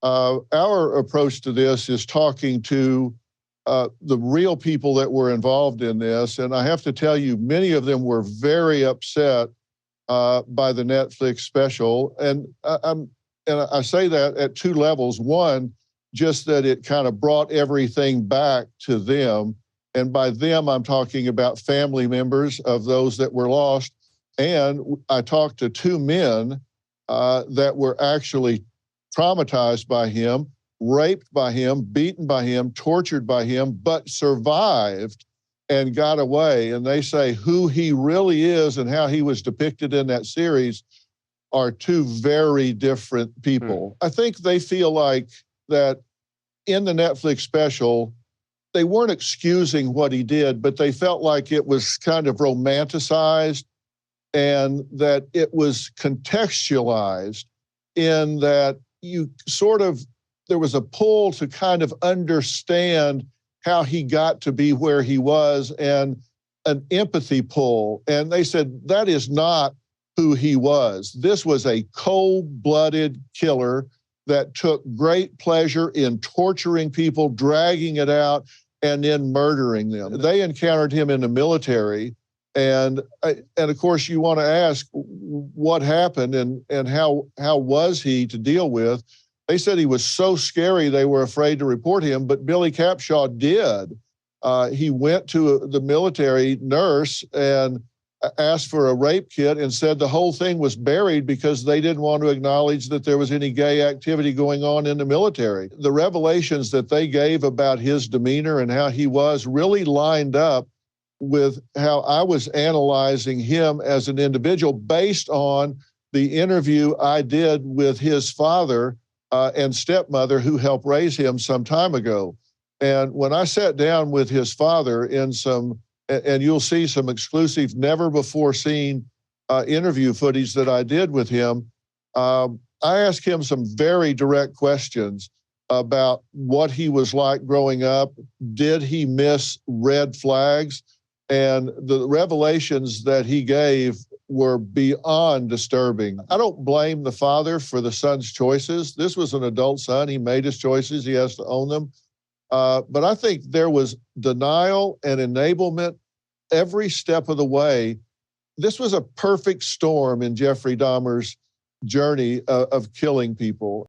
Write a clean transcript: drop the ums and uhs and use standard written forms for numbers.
Our approach to this is talking to the real people that were involved in this. And I have to tell you, many of them were very upset by the Netflix special. And I say that at two levels. One, just that it kind of brought everything back to them. And by them, I'm talking about family members of those that were lost. And I talked to two men that were actually traumatized by him, raped by him, beaten by him, tortured by him, but survived and got away. And they say who he really is and how he was depicted in that series are two very different people. I think they feel like that in the Netflix special, they weren't excusing what he did, but they felt like it was kind of romanticized and that it was contextualized in that there was a pull to kind of understand how he got to be where he was and an empathy pull. And they said, that is not who he was. This was a cold-blooded killer that took great pleasure in torturing people, dragging it out, and then murdering them. They encountered him in the military. And of course, you want to ask what happened and how was he to deal with? They said he was so scary they were afraid to report him, but Billy Capshaw did. He went to the military nurse and asked for a rape kit and said the whole thing was buried because they didn't want to acknowledge that there was any gay activity going on in the military. The revelations that they gave about his demeanor and how he was really lined up with how I was analyzing him as an individual based on the interview I did with his father and stepmother who helped raise him some time ago. And when I sat down with his father and you'll see some exclusive, never before seen interview footage that I did with him, I asked him some very direct questions about what he was like growing up. Did he miss red flags? And the revelations that he gave were beyond disturbing. I don't blame the father for the son's choices. This was an adult son. He made his choices. He has to own them. But I think there was denial and enablement every step of the way. This was a perfect storm in Jeffrey Dahmer's journey of killing people.